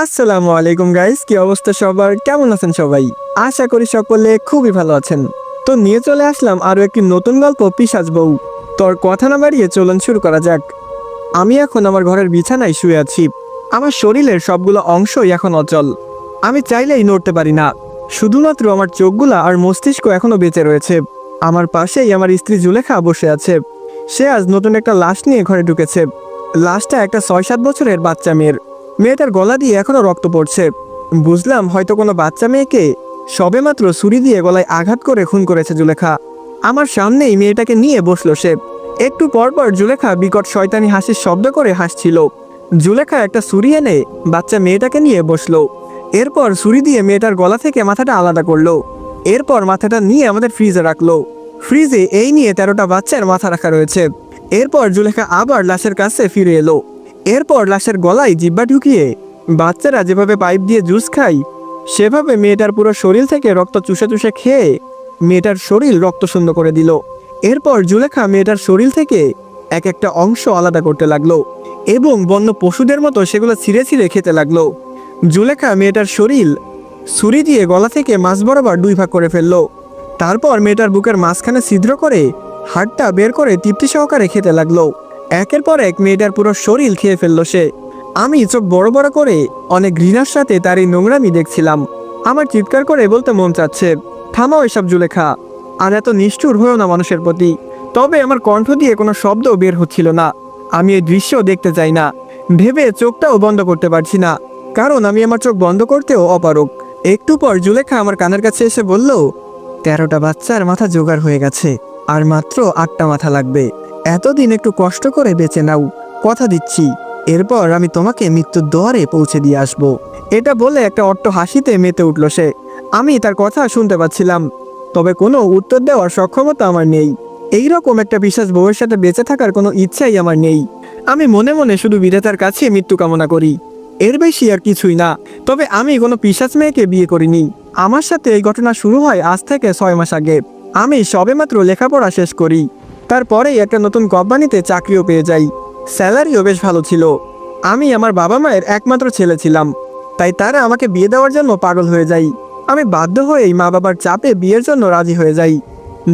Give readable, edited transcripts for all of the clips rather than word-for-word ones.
আসসালামু আলাইকুম গাইস, কি অবস্থা সবার? কেমন আছেন সবাই? আশা করি সকলে খুবই ভালো আছেন। তো নিয়ে চলে আসলাম আরো একটি নতুন গল্প, পিশাচ বউ। তোর কথা না বাড়িয়ে চলুন শুরু করা যাক। আমি এখন আমার ঘরের বিছানায় শুয়ে আছি। আমার শরীরের সবগুলো অংশই এখন অচল। আমি চাইলেই নড়তে পারি না। শুধুমাত্র আমার চোখগুলা আর মস্তিষ্ক এখনো বেঁচে রয়েছে। আমার পাশেই আমার স্ত্রী জুলেখা বসে আছে। সে আজ নতুন একটা লাশ নিয়ে ঘরে ঢুকেছে। লাশটা একটা 6-7 বছরের বাচ্চা মেয়ের। মেয়েটার গলা দিয়ে এখনো রক্ত পড়ছে। বুঝলাম হয়তো কোনো বাচ্চা মেয়েকে সবেমাত্র ছুরি দিয়ে গলায় আঘাত করে খুন করেছে জুলেখা। আমার সামনেই মেয়েটাকে নিয়ে বসলো সে। একটু পরপর জুলেখা বিকট শয়তানি হাসির শব্দ করে হাসছিল। জুলেখা একটা ছুরি এনে বাচ্চা মেয়েটাকে নিয়ে বসলো। এরপর ছুরি দিয়ে মেয়েটার গলা থেকে মাথাটা আলাদা করলো। এরপর মাথাটা নিয়ে আমাদের ফ্রিজে রাখলো। ফ্রিজে এই নিয়ে 13টা বাচ্চার মাথা রাখা রয়েছে। এরপর জুলেখা আবার লাশের কাছে ফিরে এলো। এরপর লাশের গলায় জিহ্বা ঢুকিয়ে বাচ্চারা যেভাবে পাইপ দিয়ে জুস খায় সেভাবে মেয়েটার পুরো শরীর থেকে রক্ত চুষে চুষে খেয়ে মেয়েটার শরীর রক্ত শূন্য করে দিল। এরপর জুলেখা মেয়েটার শরীর থেকে এক একটা অংশ আলাদা করতে লাগলো এবং বন্য পশুদের মতো সেগুলো ছিঁড়ে ছিঁড়ে খেতে লাগলো। জুলেখা মেয়েটার শরীর ছুরি দিয়ে গলা থেকে মাঝ বরাবর 2 ভাগ করে ফেললো। তারপর মেয়েটার বুকের মাঝখানে ছিদ্র করে হাড়টা বের করে তৃপ্তি সহকারে খেতে লাগলো। একের পর এক মেয়েটার পুরো শরীর খেয়ে ফেললো সে। আমি চোখ বড় বড় করে অনেক ঘৃণার সাথে তার এই নোংরামি দেখছিলাম। আমার চিৎকার করে বলতে মন চাচ্ছে, থামাও এসব জুলেখা, আর এত নিষ্ঠুর হয়েও না মানুষের প্রতি। তবে আমার কণ্ঠ দিয়ে কোনো শব্দ বের হচ্ছিল না। আমি এই দৃশ্য দেখতে চাই না ভেবে চোখটাও বন্ধ করতে পারছি না, কারণ আমি আমার চোখ বন্ধ করতেও অপারগ। একটু পর জুলেখা আমার কানের কাছে এসে বলল, 13টা বাচ্চার মাথা জোগাড় হয়ে গেছে, আর মাত্র 8টা মাথা লাগবে। এতদিন একটু কষ্ট করে বেঁচে নাও, কথা দিচ্ছি এরপর আমি তোমাকে মৃত্যুর দুয়ারে পৌঁছে দিয়ে আসব। এটা বলে একটা অট্ট হাসিতে মেতে উঠল সে। আমি তার কথা শুনতে পাচ্ছিলাম, তবে কোনো উত্তর দেওয়ার সক্ষমতা আমার নেই। এইরকম একটা বিশ্বাস বউয়ের সাথে বেঁচে থাকার কোনো ইচ্ছাই আমার নেই। আমি মনে মনে শুধু বিধাতার কাছে মৃত্যু কামনা করি, এর বেশি আর কিছুই না। তবে আমি কোনো পিশাচ মেয়েকে বিয়ে করিনি। আমার সাথে এই ঘটনা শুরু হয় আজ থেকে 6 মাস আগে। আমি সবেমাত্র লেখাপড়া শেষ করি। তারপরেই একটা নতুন কোম্পানিতে চাকরিও পেয়ে যাই। স্যালারিও বেশ ভালো ছিল। আমি আমার বাবা মায়ের একমাত্র ছেলে ছিলাম, তাই তারা আমাকে বিয়ে দেওয়ার জন্য পাগল হয়ে যাই। আমি বাধ্য হয়েই মা বাবার চাপে বিয়ের জন্য রাজি হয়ে যাই।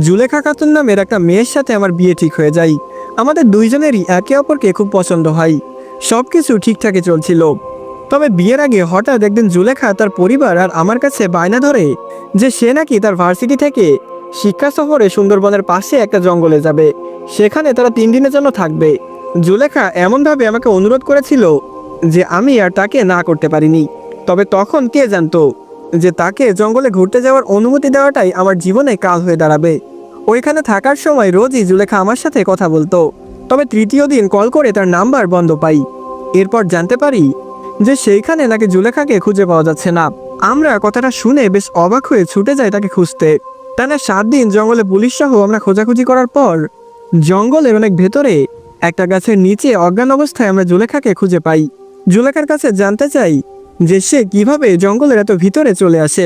জুলেখা খাতুন নামের একটা মেয়ের সাথে আমার বিয়ে ঠিক হয়ে যায়। আমাদের দুইজনেরই একে অপরকে খুব পছন্দ হয়। সব কিছু ঠিকঠাকই চলছিল। তবে বিয়ের আগে হঠাৎ একদিন জুলেখা তার পরিবার আর আমার কাছে বায়না ধরে যে সে নাকি তার ভার্সিটি থেকে শিক্ষা সফরে সুন্দরবনের পাশে একটা জঙ্গলে যাবে, সেখানে তারা 3 দিনের জন্য থাকবে। জুলেখা এমনভাবে আমাকে অনুরোধ করেছিল যে আমি আর তাকে না করতে পারিনি। তবে তখন কে জানতো যে তাকে জঙ্গলে ঘুরতে যাওয়ার অনুমতি দেওয়াটাই আমার জীবনে কাল হয়ে দাঁড়াবে। ওইখানে থাকার সময় রোজই জুলেখা আমার সাথে কথা বলতো। তবে তৃতীয় দিন কল করে তার নাম্বার বন্ধ পাই। এরপর জানতে পারি যে সেইখানে নাকি জুলেখাকে খুঁজে পাওয়া যাচ্ছে না। আমরা কথাটা শুনে বেশ অবাক হয়ে ছুটে যাই তাকে খুঁজতে। টানা 7 দিন জঙ্গলে পুলিশ সহ আমরা খোঁজাখুঁজি করার পর জঙ্গলের অনেক ভেতরে একটা গাছের নিচে অজ্ঞান অবস্থায় আমরা জুলেখাকে খুঁজে পাই। জুলেখার কাছে জানতে চাই যে সে কিভাবে জঙ্গলের এত ভিতরে চলে আসে।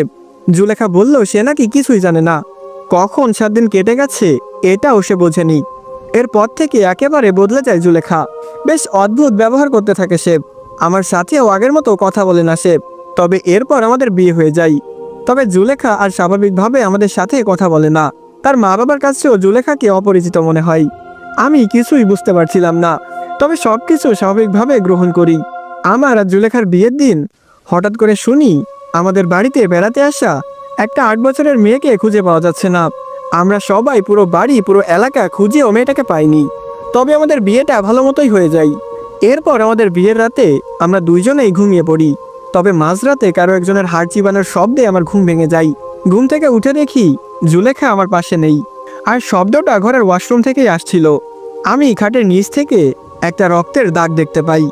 জুলেখা বলল সে নাকি কিছুই জানে না, কখন 7 দিন কেটে গেছে এটাও সে বোঝেনি। এরপর থেকে একেবারে বদলে যায় জুলেখা। বেশ অদ্ভুত ব্যবহার করতে থাকে সে। আমার সাথেও আগের মতো কথা বলে না সে। তবে এরপর আমাদের বিয়ে হয়ে যায়। তবে জুলেখা আর স্বাভাবিকভাবে আমাদের সাথে কথা বলে না। তার মা বাবার কাছেও জুলেখাকে অপরিচিত মনে হয়। আমি কিছুই বুঝতে পারছিলাম না, তবে সব কিছু স্বাভাবিকভাবে গ্রহণ করি। আমার আর জুলেখার বিয়ের দিন হঠাৎ করে শুনি আমাদের বাড়িতে বেড়াতে আসা একটা 8 বছরের মেয়েকে খুঁজে পাওয়া যাচ্ছে না। আমরা সবাই পুরো বাড়ি পুরো এলাকা খুঁজেও মেয়েটাকে পাইনি। তবে আমাদের বিয়েটা ভালো মতোই হয়ে যায়। এরপর আমাদের বিয়ের রাতে আমরা দুইজনেই ঘুমিয়ে পড়ি। তবে মাঝরাতে কারো একজনের হাড় চিবানোর শব্দে আমার ঘুম ভেঙে যায়। ঘুম থেকে উঠে দেখি জুলেখা আমার পাশে নেই, আর শব্দটা ঘরের ওয়াশরুম থেকেই আসছিল। আমি খাটের নিচ থেকে একটা রক্তের দাগ দেখতে পাই,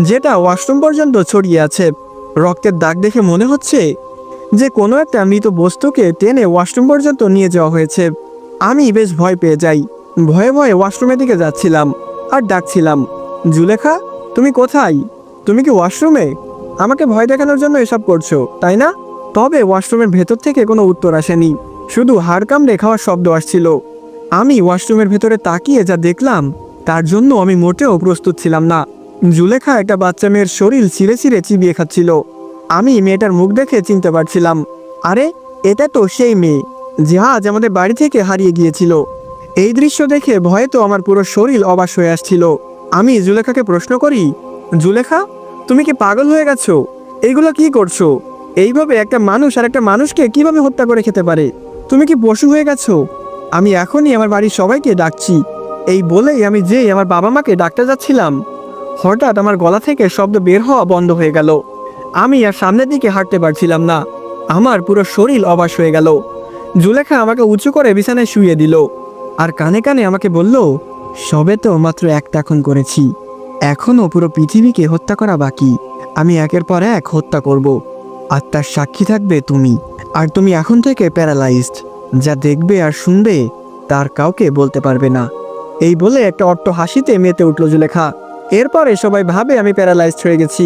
যেটা ওয়াশরুম পর্যন্ত ছড়িয়ে আছে। রক্তের দাগ দেখে মনে হচ্ছে যে কোনো একটা মৃত বস্তুকে টেনে ওয়াশরুম পর্যন্ত নিয়ে যাওয়া হয়েছে। আমি বেশ ভয় পেয়ে যাই। ভয়ে ভয়ে ওয়াশরুমের দিকে যাচ্ছিলাম আর ডাকছিলাম, জুলেখা তুমি কোথায়? তুমি কি ওয়াশরুমে? আমাকে ভয় দেখানোর জন্য এসব করছো, তাই না? তবে ওয়াশরুমের ভেতর থেকে কোনো উত্তর আসেনি, শুধু হাড় কামড়ে খাওয়ার শব্দ আসছিল। আমি ওয়াশরুমের ভেতরে তাকিয়ে যা দেখলাম তার জন্য আমি মোটেও প্রস্তুত ছিলাম না। জুলেখা একটা বাচ্চা মেয়ের শরীর ছিঁড়ে ছিঁড়ে চিবিয়ে খাচ্ছিল। আমি মেয়েটার মুখ দেখে চিনতে পারছিলাম, আরে এটা তো সেই মেয়ে যে আজ আমাদের বাড়ি থেকে হারিয়ে গিয়েছিল। এই দৃশ্য দেখে ভয়ে তো আমার পুরো শরীর অবাক হয়ে আসছিল। আমি জুলেখাকে প্রশ্ন করি, জুলেখা, তুমি কি পাগল হয়ে গেছো? এইগুলো কি করছো? এইভাবে একটা মানুষ আর একটা মানুষকে কিভাবে হত্যা করে খেতে পারে? তুমি কি পশু হয়ে গেছো? আমি এখনই আমার বাড়ির সবাইকে ডাকছি। এই বলেই আমি যেই আমার বাবা মাকে ডাকতে যাচ্ছিলাম, হঠাৎ আমার গলা থেকে শব্দ বের হওয়া বন্ধ হয়ে গেল। আমি আর সামনের দিকে হাঁটতে পারছিলাম না। আমার পুরো শরীর অবাক হয়ে গেল। জুলেখা আমাকে উঁচু করে বিছানায় শুইয়ে দিল আর কানে কানে আমাকে বলল, সবে তো মাত্র একটা খুন করেছি, এখনও পুরো পৃথিবীকে হত্যা করা বাকি। আমি একের পর এক হত্যা করব, আর তার সাক্ষী থাকবে তুমি। আর তুমি এখন থেকে প্যারালাইজড, যা দেখবে আর শুনবে তার কাউকে বলতে পারবে না। এই বলে একটা অট্ট হাসিতে মেতে উঠল জুলেখা। এরপরে সবাই ভাবে আমি প্যারালাইজড হয়ে গেছি।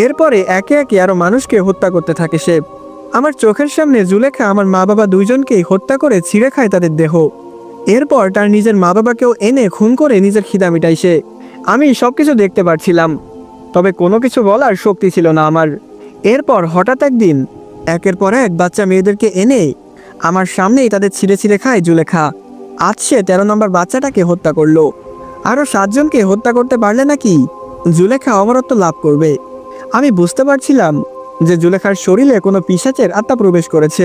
এরপরে একে একে আরো মানুষকে হত্যা করতে থাকে সে। আমার চোখের সামনে জুলেখা আমার মা বাবা দুইজনকেই হত্যা করে ছিঁড়ে খায় তাদের দেহ। এরপর তার নিজের মা বাবাকেও এনে খুন করে নিজের খিদা মিটাই সে। আমি সবকিছু দেখতে পারছিলাম, তবে কোনো কিছু বলার শক্তি ছিল না আমার। এরপর হঠাৎ একদিন একের পর এক বাচ্চা মেয়েদেরকে এনে আমার সামনেই তাদের ছিঁড়ে ছিঁড়ে খায় জুলেখা। আজ সে 13 নম্বর বাচ্চাটাকে হত্যা করলো। আরও 7 জনকে হত্যা করতে পারলে নাকি জুলেখা অমরত্ব লাভ করবে। আমি বুঝতে পারছিলাম যে জুলেখার শরীরে কোনো পিশাচের আত্মা প্রবেশ করেছে,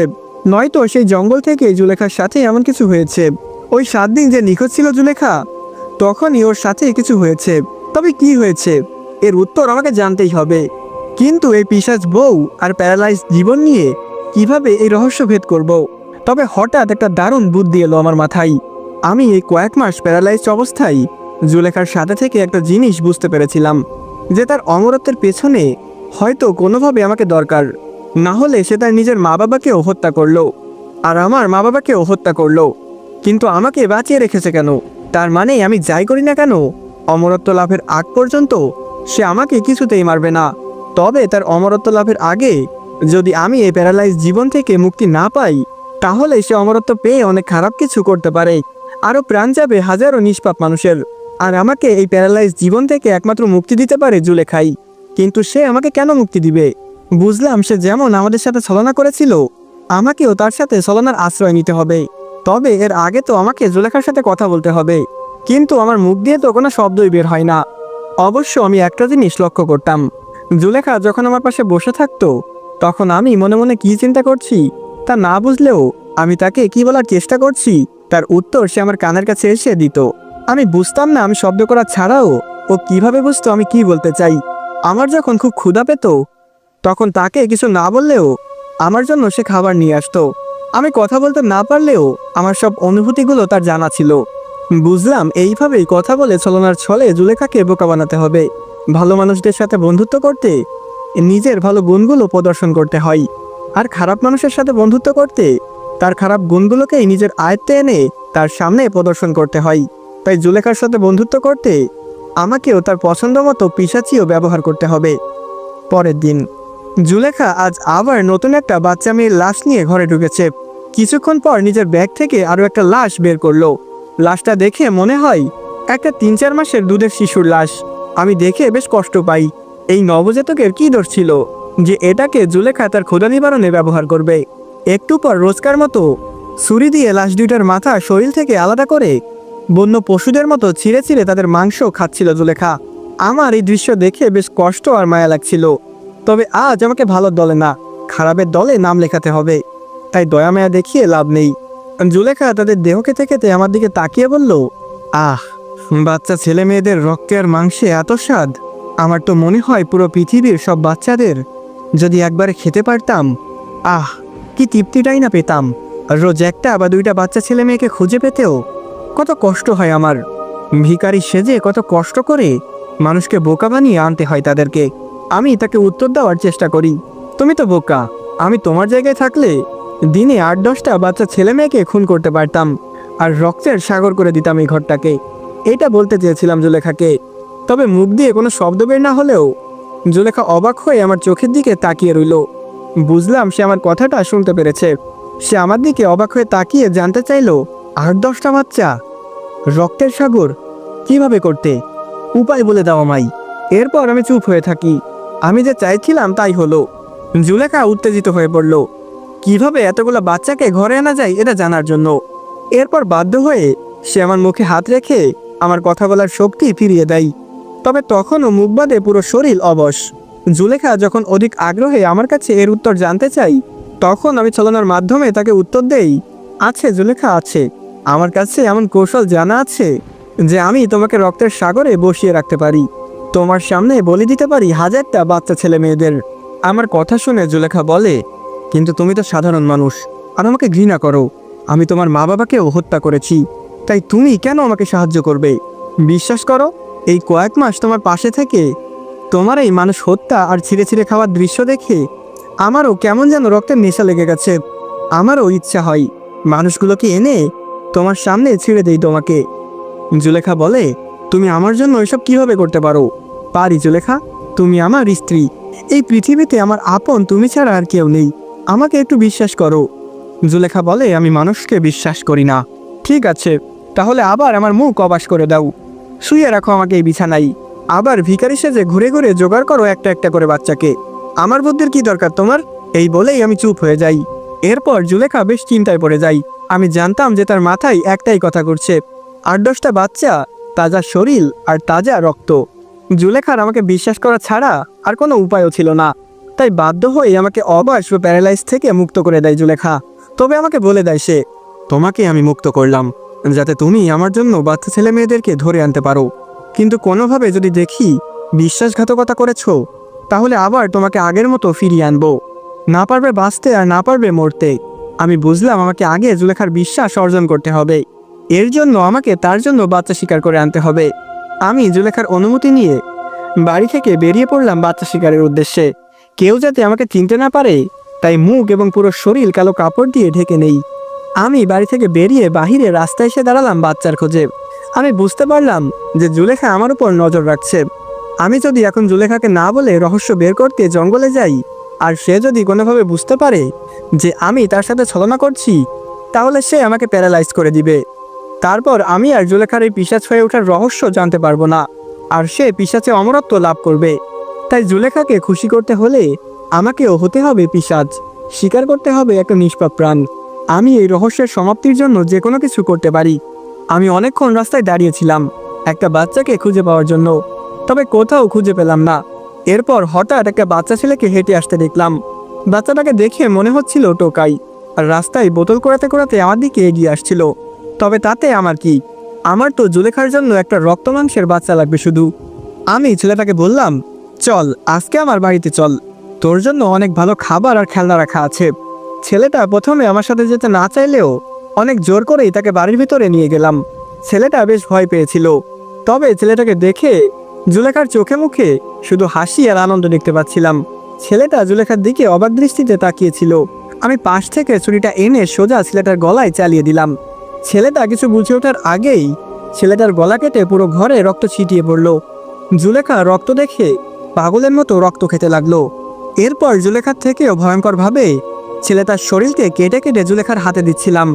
নয়তো সেই জঙ্গল থেকে জুলেখার সাথে এমন কিছু হয়েছে। ওই 7 দিন যে নিখোঁজ ছিল জুলেখা, তখনই ওর সাথে কিছু হয়েছে। তবে কি হয়েছে এর উত্তর আমাকে জানতেই হবে। কিন্তু এই পিশাচ বউ আর প্যারালাইজ জীবন নিয়ে কিভাবে এই রহস্য ভেদ করব? তবে হঠাৎ একটা দারুণ বুদ্ধি এলো আমার মাথায়। আমি এই কয়েক মাস প্যারালাইজড অবস্থায় জুলেখার সাথে থেকে একটা জিনিস বুঝতে পেরেছিলাম, যে তার অমরত্বের পেছনে হয়তো কোনোভাবে আমাকে দরকার। না হলে সে তার নিজের মা বাবাকেও হত্যা করলো, আর আমার মা বাবাকেও হত্যা করলো। কিন্তু আমাকে বাঁচিয়ে রেখেছে কেন? তার মানে আমি যাই করি না কেন, অমরত্ব লাভের আগ পর্যন্ত সে আমাকে কিছুতেই মারবে না। তবে তার অমরত্ব লাভের আগে যদি আমি এই প্যারালাইজ জীবন থেকে মুক্তি না পাই, তাহলে সে অমরত্ব পেয়ে অনেক খারাপ কিছু করতে পারে, আরও প্রাণ যাবে হাজারো নিষ্পাপ মানুষের। আর আমাকে এই প্যারালাইজ জীবন থেকে একমাত্র মুক্তি দিতে পারে জুলেখাই। কিন্তু সে আমাকে কেন মুক্তি দিবে? বুঝলাম সে যেমন আমাদের সাথে ছলনা করেছিল, আমাকেও তার সাথে ছলনার আশ্রয় নিতে হবে। তবে এর আগে তো আমাকে জুলেখার সাথে কথা বলতে হবে, কিন্তু আমার মুখ দিয়ে তো কোনো শব্দই বের হয় না। অবশ্য আমি একটা জিনিস লক্ষ্য করতাম, জুলেখা যখন আমার পাশে বসে থাকতো, তখন আমি মনে মনে কি চিন্তা করছি তা না বুঝলেও আমি তাকে কি বলার চেষ্টা করছি তার উত্তর সে আমার কানের কাছে এসে দিত। আমি বুঝতাম না আমি শব্দ করা ছাড়াও ও কিভাবে বুঝতো আমি কি বলতে চাই। আমার যখন খুব ক্ষুধা পেত, তখন তাকে কিছু না বললেও আমার জন্য সে খাবার নিয়ে আসতো। আমি কথা বলতে না পারলেও আমার সব অনুভূতিগুলো তার জানা ছিল। বুঝলাম এইভাবেই কথা বলে ছলনার ছলে জুলেখাকে বোকা বানাতে হবে। ভালো মানুষদের সাথে বন্ধুত্ব করতে নিজের ভালো গুণগুলো প্রদর্শন করতে হয়, আর খারাপ মানুষের সাথে বন্ধুত্ব করতে তার খারাপ গুণগুলোকেই নিজের আয়ত্তে এনে তার সামনে প্রদর্শন করতে হয়। তাই জুলেখার সাথে বন্ধুত্ব করতে আমাকেও তার পছন্দ মতো পিশাচিও ব্যবহার করতে হবে। পরের দিন জুলেখা আজ আবার নতুন একটা বাচ্চা মেয়ের লাশ নিয়ে ঘরে ঢুকেছে। কিছুক্ষণ পর নিজের ব্যাগ থেকে আরও একটা লাশ বের করলো। লাশটা দেখে মনে হয় একটা 3-4 মাসের দুধের শিশুর লাশ। আমি দেখে বেশ কষ্ট পাই। এই নবজাতকের কি দোষ ছিল যে এটাকে জুলেখা তার ক্ষুধা নিবারণে ব্যবহার করবে? একটু পর রোজকার মতো ছুরি দিয়ে লাশ দুইটার মাথা শরীর থেকে আলাদা করে বন্য পশুদের মতো ছিঁড়ে ছিঁড়ে তাদের মাংস খাচ্ছিল জুলেখা। আমার এই দৃশ্য দেখে বেশ কষ্ট আর মায়া লাগছিল। তবে আজ আমাকে ভালো দলে না, খারাপের দলে নাম লেখাতে হবে, তাই দয়া মায়া দেখিয়ে লাভ নেই। জুলেখা তাদের দেহ খেতে খেতে আমার দিকে তাকিয়ে বলল, আহ, বাচ্চা ছেলে মেয়েদের রক্তে আর মাংসে এত স্বাদ। আমার তো মনে হয় পুরো পৃথিবীর সব বাচ্চাদের যদি একবারে খেতে পারতাম, আহ, কি তৃপ্তিটাই না পেতাম। রোজ একটা বা দুইটা বাচ্চা ছেলে মেয়েকে খুঁজে পেতেও কত কষ্ট হয় আমার। ভিখারি সেজে কত কষ্ট করে মানুষকে বোকা বানিয়ে আনতে হয় তাদেরকে। আমি তাকে উত্তর দেওয়ার চেষ্টা করি, তুমি তো বোকা। আমি তোমার জায়গায় থাকলে দিনে 8-10টা বাচ্চা ছেলে মেয়েকে খুন করতে পারতাম, আর রক্তের সাগর করে দিতাম এই ঘরটাকে। এটা বলতে চেয়েছিলাম জুলেখাকে। তবে মুখ দিয়ে কোনো শব্দ বের না হলেও জুলেখা অবাক হয়ে আমার চোখের দিকে তাকিয়ে রইল। বুঝলাম সে আমার কথাটা শুনতে পেরেছে। সে আমার দিকে অবাক হয়ে তাকিয়ে জানতে চাইল, 8-10টা বাচ্চা? রক্তের সাগর কিভাবে করতে? উপায় বলে দাও আমায়। এরপর আমি চুপ হয়ে থাকি। আমি যে চাইছিলাম তাই হলো। জুলেখা উত্তেজিত হয়ে পড়ল, কিভাবে এতগুলো বাচ্চাকে ঘরে আনা যায় এটা জানার জন্য। এরপর বাধ্য হয়ে সে আমার মুখে হাত রেখে আমার কথা বলার শক্তি ফিরিয়ে দেয়। তবে তখনও মুখ বাদে পুরো শরীর অবশ। জুলেখা যখন অধিক আগ্রহে আমার কাছে এর উত্তর জানতে চাই, তখন আমি ছলনার মাধ্যমে তাকে উত্তর দেই, আছে জুলেখা, আছে। আমার কাছে এমন কৌশল জানা আছে যে আমি তোমাকে রক্তের সাগরে বসিয়ে রাখতে পারি। তোমার সামনে বলি দিতে পারি হাজারটা বাচ্চা ছেলে মেয়েদের। আমার কথা শুনে জুলেখা বলে, কিন্তু তুমি তো সাধারণ মানুষ আর আমাকে ঘৃণা করো। আমি তোমার মা বাবাকেও হত্যা করেছি, তাই তুমি কেন আমাকে সাহায্য করবে? বিশ্বাস করো, এই কয়েক মাস তোমার পাশে থেকে তোমার এই মানুষ হত্যা আর ছিঁড়ে ছিঁড়ে খাওয়ার দৃশ্য দেখে আমারও কেমন যেন রক্তের নেশা লেগে গেছে। আমারও ইচ্ছা হয় মানুষগুলোকে এনে তোমার সামনে ছিঁড়ে দেই তোমাকে। জুলেখা বলে, তুমি আমার জন্য এসব কিভাবে করতে পারো? পারি জুলেখা, তুমি আমার স্ত্রী। এই পৃথিবীতে আমার আপন তুমি ছাড়া আর কেউ নেই। আমাকে একটু বিশ্বাস করো। জুলেখা বলে, আমি মানুষকে বিশ্বাস করি না। ঠিক আছে, তাহলে আবার আমার মুখ অবাস করে দাও। শুয়ে রাখো আমাকে এই বিছানায়। আবার ভিখারি সেজে ঘুরে ঘুরে জোগাড় করো একটা একটা করে বাচ্চাকে। আমার বুদ্ধির কি দরকার তোমার? এই বলেই আমি চুপ হয়ে যাই। এরপর জুলেখা বেশ চিন্তায় পড়ে যাই। আমি জানতাম যে তার মাথায় একটাই কথা ঘুরছে, 8-10টা বাচ্চা, তাজা শরীর আর তাজা রক্ত। জুলেখার আমাকে বিশ্বাস করা ছাড়া আর কোনো উপায়ও ছিল না। তাই বাধ্য হয়ে আমাকে অবশ ও প্যারালাইজ থেকে মুক্ত করে দেয় জুলেখা। তবে আমাকে বলে দেয় সে, তোমাকে আমি মুক্ত করলাম যাতে তুমি আমার জন্য বাচ্চা ছেলে মেয়েদেরকে ধরে আনতে পারো। কিন্তু কোনোভাবে যদি দেখি বিশ্বাসঘাতকতা করেছো, তাহলে আবার তোমাকে আগের মতো ফিরিয়ে আনবো। না পারবে বাঁচতে আর না পারবে মরতে। আমি বুঝলাম আমাকে আগে জুলেখার বিশ্বাস অর্জন করতে হবে। এর জন্য আমাকে তার জন্য বাচ্চা শিকার করে আনতে হবে। আমি জুলেখার অনুমতি নিয়ে বাড়ি থেকে বেরিয়ে পড়লাম বাচ্চা শিকারের উদ্দেশ্যে। কেউ যাতে আমাকে চিনতে না পারে, তাই মুখ এবং পুরো শরীর কালো কাপড় দিয়ে ঢেকে নেই। আমি বাড়ি থেকে বেরিয়ে বাহিরে রাস্তায় এসে দাঁড়ালাম বাচ্চার খোঁজে। আমি বুঝতে পারলাম যে জুলেখা আমার উপর নজর রাখছে। আমি যদি এখন জুলেখাকে না বলে রহস্য বের করতে জঙ্গলে যাই, আর সে যদি কোনোভাবে বুঝতে পারে যে আমি তার সাথে ছলনা করছি, তাহলে সে আমাকে প্যারালাইজ করে দিবে। তারপর আমি আর জুলেখার এই পিশাচ হয়ে ওঠার রহস্য জানতে পারবো না, আর সে পিশাচে অমরত্ব লাভ করবে। তাই জুলেখাকে খুশি করতে হলে আমাকেও হতে হবে পিশাচ, স্বীকার করতে হবে একটা নিষ্পাপ প্রাণ। আমি এই রহস্যের সমাপ্তির জন্য যে কোনো কিছু করতে পারি। আমি অনেকক্ষণ রাস্তায় দাঁড়িয়েছিলাম একটা বাচ্চাকে খুঁজে পাওয়ার জন্য, তবে কোথাও খুঁজে পেলাম না। এরপর হঠাৎ একটা বাচ্চা ছেলেকে হেঁটে আসতে দেখলাম। বাচ্চাটাকে দেখে মনে হচ্ছিল টোকাই, আর রাস্তায় বোতল কোড়াতে কোড়াতে আমার দিকে এগিয়ে আসছিল। তবে তাতে আমার কি? আমার তো জুলেখার জন্য একটা রক্ত মাংসের বাচ্চা লাগবে শুধু। আমি ছেলেটাকে বললাম, চল আজকে আমার বাড়িতে চল, তোর জন্য অনেক ভালো খাবার আর খেলনা রাখা আছে। ছেলেটা প্রথমে আমার সাথে যেতে না চাইলেও অনেক জোর করেই তাকে বাড়ির ভিতরে নিয়ে গেলাম। ছেলেটা বেশ ভয় পেয়েছিল, তবে ছেলেটাকে দেখে জুলেখার চোখে মুখে শুধু হাসি আর আনন্দ দেখতে পাচ্ছিলাম। ছেলেটা জুলেখার দিকে অবাক দৃষ্টিতে তাকিয়েছিল। আমি পাশ থেকে ছুরিটা এনে সোজা ছেলেটার গলায় চালিয়ে দিলাম। ছেলেটা কিছু বুঝে ওঠার আগেই ছেলেটার গলা কেটে পুরো ঘরে রক্ত ছিটিয়ে পড়ল। জুলেখা রক্ত দেখে পাগলের মতো রক্ত খেতে লাগলো। এরপর জুলেখার থেকেও ভয়ঙ্করভাবে ছেলেটার শরীরকে কেটে কেটে জুলেখার হাতে দিচ্ছিলাম,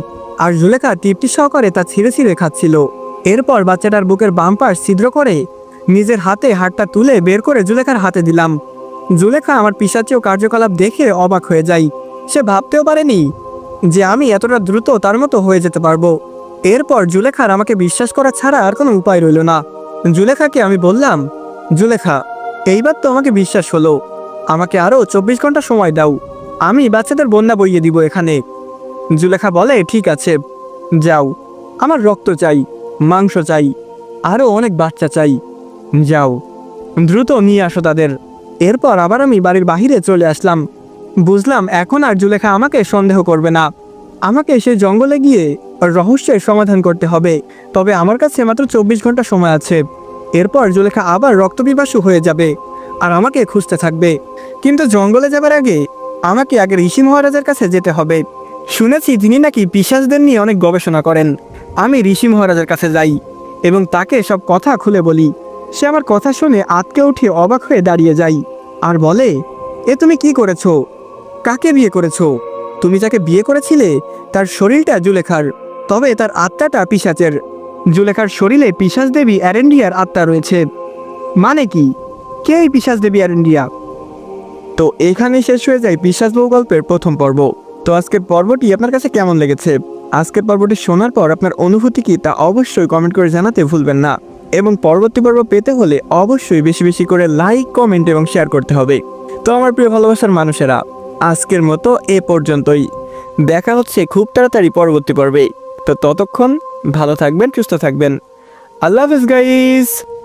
আর জুলেখা তৃপ্তি সহকারে তা ছিঁড়ে ছিঁড়ে খাচ্ছিল। এরপর বাচ্চাটার বুকের বাম পাশ ছিদ্র করে নিজের হাতে হাড়টা তুলে বের করে জুলেখার হাতে দিলাম। জুলেখা আমার পিশাচীয় কার্যকলাপ দেখে অবাক হয়ে যায়। সে ভাবতেও পারেনি যে আমি এতটা দ্রুত তার মতো হয়ে যেতে পারবো। এরপর জুলেখার আমাকে বিশ্বাস করা ছাড়া আর কোনো উপায় রইল না। জুলেখাকে আমি বললাম, জুলেখা, এইবার তো আমাকে বিশ্বাস হলো, আমাকে আরও 24 ঘন্টা সময় দাও, আমি বাচ্চাদের বন্যা বইয়ে দিব এখানে। জুলেখা বলে, ঠিক আছে, যাও। আমার রক্ত চাই, মাংস চাই, আরও অনেক বাচ্চা চাই, যাও দ্রুত নিয়ে আসো তাদের। এরপর আবার আমি বাড়ির বাহিরে চলে আসলাম। বুঝলাম এখন আর জুলেখা আমাকে সন্দেহ করবে না। আমাকে সে জঙ্গলে গিয়ে রহস্যের সমাধান করতে হবে। তবে আমার কাছে মাত্র 24 ঘন্টা সময় আছে। এরপর জুলেখা আবার রক্তপিপাসু হয়ে যাবে আর আমাকে খুঁজতে থাকবে। কিন্তু জঙ্গলে যাবার আগে আমাকে আগে ঋষি মহারাজের কাছে যেতে হবে। শুনেছি তিনি নাকি পিশাচদের নিয়ে অনেক গবেষণা করেন। আমি ঋষি মহারাজের কাছে যাই এবং তাকে সব কথা খুলে বলি। সে আমার কথা শুনে আঁতকে উঠে অবাক হয়ে দাঁড়িয়ে যাই আর বলে, এ তুমি কি করেছো? কাকে বিয়ে করেছো? তুমি যাকে বিয়ে করেছিলে তার শরীরটা জুলেখার, তবে তার আত্মাটা পিশাচের। জুলেখার শরীরে পিশাচ দেবী অ্যারেন্ডিয়ার আত্মা রয়েছে। মানে কি? কে এই পিশাচ দেবী আর ইন্ডিয়া? তো এখানেই শেষ হয়ে যায় পিশাচ বউ গল্পের প্রথম পর্ব। তো আজকের পর্বটি আপনার কাছে কেমন লেগেছে? আজকের পর্বটি শোনার পর আপনার অনুভূতি কি তা অবশ্যই কমেন্ট করে জানাতে ভুলবেন না। এবং পরবর্তী পর্ব পেতে হলে অবশ্যই বেশি বেশি করে লাইক, কমেন্ট এবং শেয়ার করতে হবে। তো আমার প্রিয় ভালোবাসার মানুষেরা, আজকের মতো এ পর্যন্তই। দেখা হচ্ছে খুব তাড়াতাড়ি পরবর্তী পর্বে। তো ততক্ষণ ভালো থাকবেন, সুস্থ থাকবেন। আল্লাহ হাফেজ গাইস।